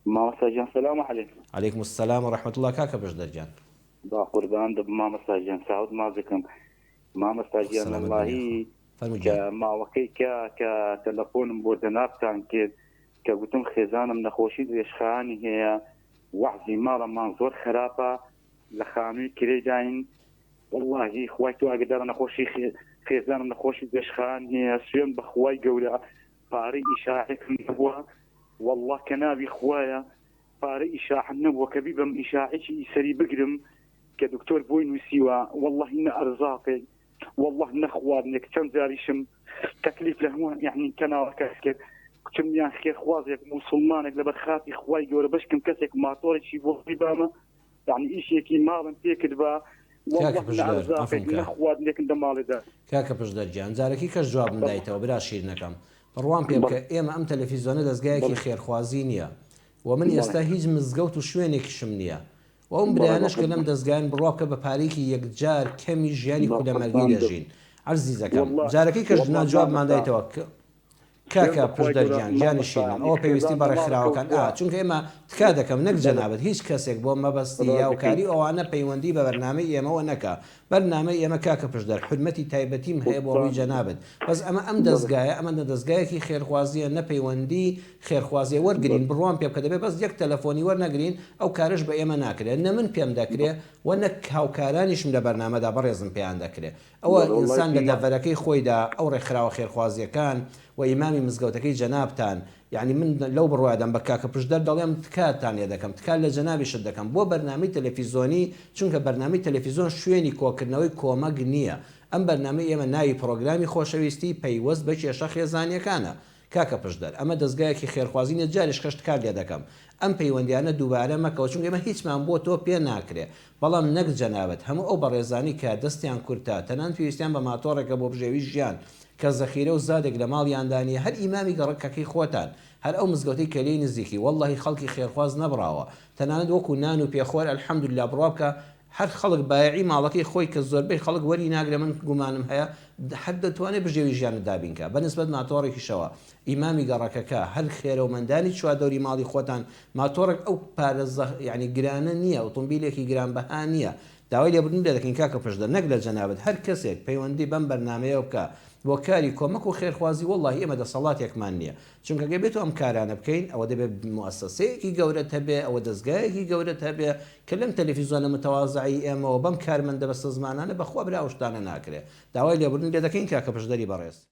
مامۆستاجان سەلام عەلەیکم. عليكم السلام ورحمة الله كاكا بجدرجان. با قوربان دەبم مامۆستاجان ساوت مازەکەم. مامۆستاجیان السلام الدنيا أخو وەڵڵاهی کە فرمجان. ماوەکەی کە تەلەفۆنم بۆ دەنابتان کرد کە گوتم خێزانم نەخۆشی درێژخایانی هەیە، وەحزی ماڵەمان زۆر خراپە، لە خانووی کرێداین. وەڵڵاهی خوای تو ئاگدارە نەخۆشی خێزانم نەخۆشی درێژخایان هەیە، سوێن بە خوای گەورە پارەی ئیشاعێکم نەبووە، وەڵڵا کە ناوی خوایە پارەی ئیشاعم نەبووە کە بیبم ئیشاعێکی سەری بگرم کە دکتۆر بۆی نووسیوە، وەڵڵاهی نە ئەرزاقێک، والله نەخواردنێک چەند جاریشم تەکلیف لە هەموو یعنی کەناوە کەس کرد، کچم یان خێر خوازێک موسڵمانێک لەبەر خاتی خوای گەورە بشکم کەسێک ماتۆرێکی بۆ بامە، یعنی ئیشێکی ماڵم پێکرد بە نەخواردنێکم دە ماڵێدا. کاکە پشدەرجان جارێکی کەس جواب بدایتەوە برا شیرنەکەم، بڕوان پێ بکە ئێمە ئەم تەلەڤیزیۆنە دەستگایەکی خێرخوازی نییە و من ئێستا هیچ مزگەوت و شوێنێکیشم نییە و ئەوم برایانش کە لەم دەستگایان بڕواکە بە پارێکی یەکجار کەمی ژیانی خودەمەرگی دەژین. عەرزی دەکەم جارەکەی کەس جوابمان دایتەوە کاکە پشدەرجان گیانی شیرین ئەوە پێویستی بەڕێکخراوەکان چونکە ئێمە تکا دەکەم نەک جەنابەت هیچ کەسێک بۆ مەبەستی یاوکاری ئەوانە پەیوەندی بە بەرنامەی ئێمەوە نەکا. بەرنامەی ئێمە کاکە پشدەر حرمەتی تایبەتیم هەیە بۆ ڕووی جەنابەت، بەس ئەم دەستگایە ئەمە دەستگایەکی خێرخوازیە، نەپەیوەندی خێرخوازیە وەرگین بڕوان پێ بکە دەبێت بەس یەک تەلەفۆنی وەرنەگرین، ئەو کارش بە ئێمە ناکرێت، نە من پێم دەکرێت و نەک هاوکارانیشم لە بەرنامەدا بەڕێزم پێیان دەکرێت. ئەوە ئینسان لە دەڤەرەکەی خۆیدا ئەو ڕێکخراوە خێرخوازیەکان و ئیمامی مزگەوتەکەی جەنابتان، یعنی من لەو بڕوادەم بە کاکە پشدەر دەڵێم تکاتان لێ دەکەم، تکات لە جەنابیشت دەکەم بۆ بەرنامەی تەلەڤیزیۆنی، چونکە بەرنامەی تەلەڤیزیۆن شوێنی کۆکردنەوەی کۆمەک نییە. ئەم بەرنامەی ئێمە ناوی پرۆگرامی خۆشەویستی پەیوەست بە کێشە خێزانیەکانە. کاکە پشدەر ئەمە دەستگایەکی خێرخوازی جاریش کەشت کار لێ دەکەم، ئەم پەیوەندیانە دووبارە مەکەوە چونکە ئێمە هیچمان بۆ تۆ پێ ناکرێ، بەڵام نەک جەنابەت هەموو ئەو بەڕێزانی کە دەستیان کورتە تەنان پێویستیان بە ماتۆڕێکە بۆ بژێوی ژیان کە زەخیرە و زادێک لە ماڵیاندانی هەر ئیمامی گەڕەکەکەی خۆتان هەر ئەو مزگەوتەی کەلەی نزیکی وەڵڵاهی خەڵکی خێرخواز نەبراوە، تەنانەت وەکو نان و پێخۆر ئەلحەمدوللا بڕابکە هەر خەڵک بایعی ماڵەکەی خۆی کە زۆربەی خەڵک وەری ناگرێ، من گومانم هەیە حد دەتوانێت بژێوی ژیانت دابینکە بەنسبەت ماتۆڕێکیشەوە ئیمامی گەڕەکەکە هەر خێرەومەندانی چوادەوری ماڵی خۆتان ماتۆڕێک ئەو پارە یعنی گرانە نییە، ئۆتۆمبیلێکی گرانبەها نییە. داوای لێبوردن لێ دەکەین کاکە پشدەر نەک لە جەنابەت هەر کەسێک پەیوەندی بەم بەرنامەیە بکە بۆ کاری کۆمەک و خێرخوازی وەڵڵاهی ئێمە دەسەڵاتێکمان نییە، چونکە گەبێت ئەم کارانە بکەین ئەوە دەبێت موسسەیەکی گەورەت هەبێ، ئەوە دەستگایەکی گەورەت هەبێ کە لەم تەلەڤیزیۆنە متەواضعی ئێمەوە بەم کارمەندە بەستە زمانانە بەخوا براوشتانە ناکرێت. داوای لێبوردن لێ دەکەین کاکە پشدەری بەڕێز.